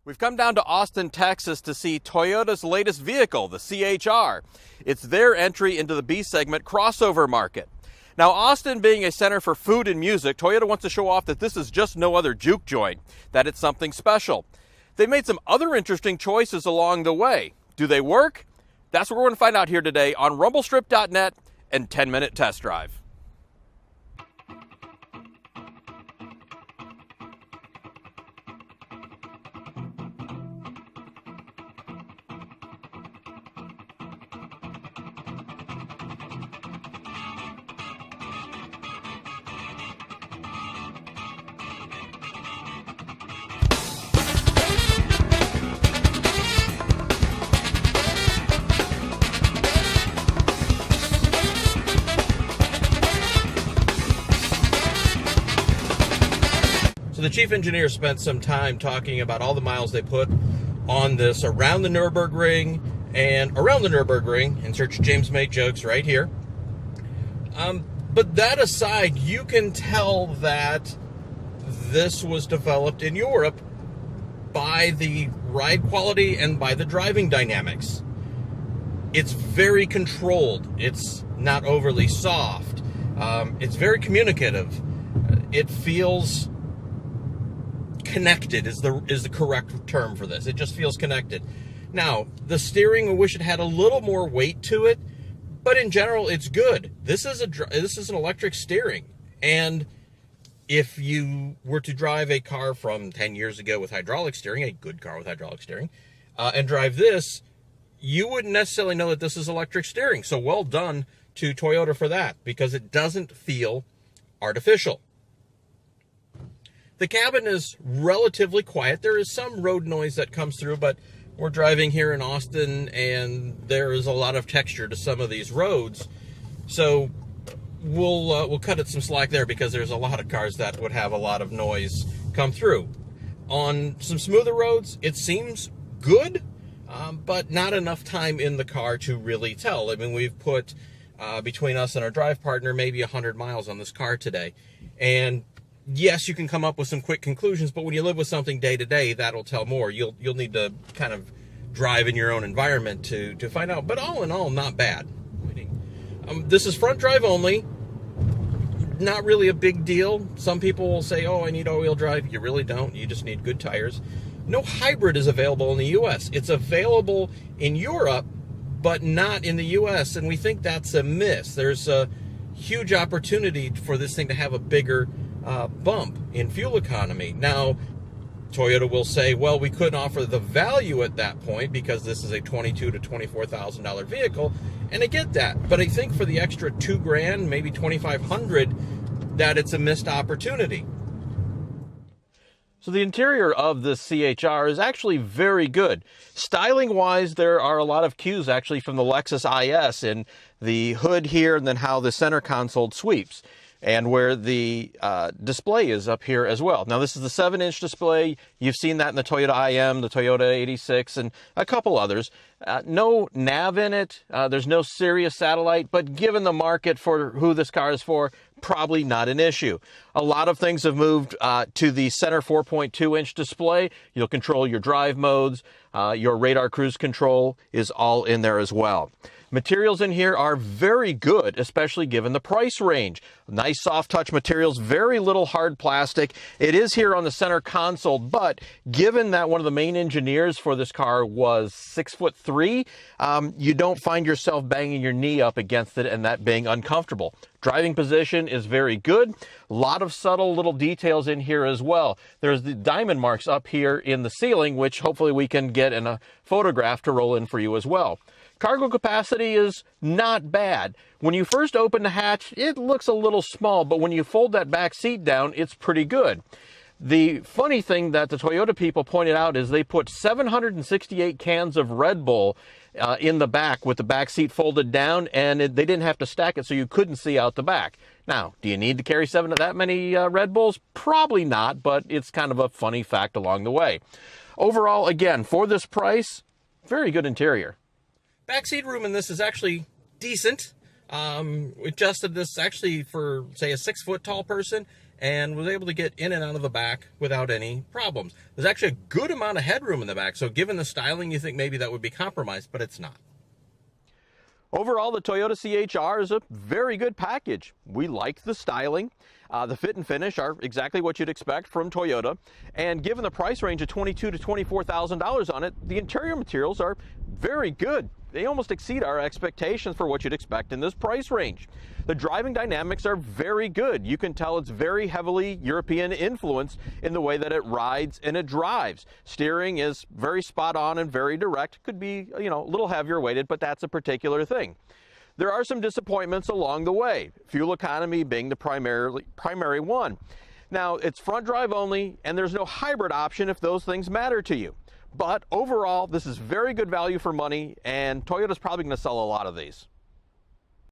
We've come down to Austin, Texas to see Toyota's latest vehicle, the CHR. It's their entry into the B segment crossover market. Now, Austin being a center for food and music, Toyota wants to show off that this is just no other juke joint, that it's something special. They made some other interesting choices along the way. Do they work? That's what we're going to find out here today on RumbleStrip.net and 10-Minute Test Drive. So the chief engineer spent some time talking about all the miles they put on this around the Nürburgring and around the Nürburgring. Insert James May jokes right here. But that aside, you can tell that this was developed in Europe by the ride quality and by the driving dynamics. It's very controlled. It's not overly soft. It's very communicative. It feels connected is the correct term for this. It just feels connected. Now, the steering, I wish it had a little more weight to it, but in general, it's good. This is an electric steering, and if you were to drive a car from 10 years ago with hydraulic steering, a good car with hydraulic steering, and drive this, you wouldn't necessarily know that this is electric steering. So well done to Toyota for that, because it doesn't feel artificial. The cabin is relatively quiet. There is some road noise that comes through, but we're driving here in Austin, and there is a lot of texture to some of these roads. So we'll cut it some slack there, because there's a lot of cars that would have a lot of noise come through. On some smoother roads, it seems good, but not enough time in the car to really tell. I mean, we've put, between us and our drive partner, maybe 100 miles on this car today. And yes, you can come up with some quick conclusions, but when you live with something day to day, that'll tell more. You'll need to kind of drive in your own environment to find out. But all in all, not bad. This is front drive only. Not really a big deal. Some people will say, oh, I need all-wheel drive. You really don't. You just need good tires. No hybrid is available in the U.S. It's available in Europe, but not in the U.S., and we think that's a miss. There's a huge opportunity for this thing to have a bigger bump in fuel economy. Now, Toyota will say, well, we couldn't offer the value at that point because this is a $22,000 to $24,000 vehicle, and I get that. But I think for the extra $2,000, maybe $2,500, that it's a missed opportunity. So the interior of this CHR is actually very good. Styling-wise, there are a lot of cues actually from the Lexus IS in the hood here, and then how the center console sweeps, and where the display is up here as well. Now, this is the 7-inch display. You've seen that in the Toyota IM, the Toyota 86, and a couple others. No nav in it. There's no Sirius satellite, but given the market for who this car is for, probably not an issue. A lot of things have moved to the center 4.2-inch display. You'll control your drive modes. Your radar cruise control is all in there as well. Materials in here are very good, especially given the price range. Nice soft touch materials, very little hard plastic. It is here on the center console, but given that one of the main engineers for this car was 6'3", you don't find yourself banging your knee up against it and that being uncomfortable. Driving position is very good. A lot of subtle little details in here as well. There's the diamond marks up here in the ceiling, which hopefully we can get in a photograph to roll in for you as well. Cargo capacity is not bad. When you first open the hatch, it looks a little small, but when you fold that back seat down, it's pretty good. The funny thing that the Toyota people pointed out is they put 768 cans of Red Bull in the back with the back seat folded down, and they didn't have to stack it so you couldn't see out the back. Now, do you need to carry that many Red Bulls? Probably not, but it's kind of a funny fact along the way. Overall, again, for this price, very good interior. Backseat room in this is actually decent. We adjusted this actually for, say, a 6-foot tall person, and was able to get in and out of the back without any problems. There's actually a good amount of headroom in the back, so given the styling, you think maybe that would be compromised, but it's not. Overall, the Toyota CHR is a very good package. We like the styling. The fit and finish are exactly what you'd expect from Toyota. And given the price range of $22,000 to $24,000 on it, the interior materials are very good. They almost exceed our expectations for what you'd expect in this price range. The driving dynamics are very good. You can tell it's very heavily European influence in the way that it rides and it drives. Steering is very spot on and very direct. Could be, a little heavier weighted, but that's a particular thing. There are some disappointments along the way, fuel economy being the primary one. Now, it's front drive only, and there's no hybrid option if those things matter to you. But overall, this is very good value for money, and Toyota's probably going to sell a lot of these.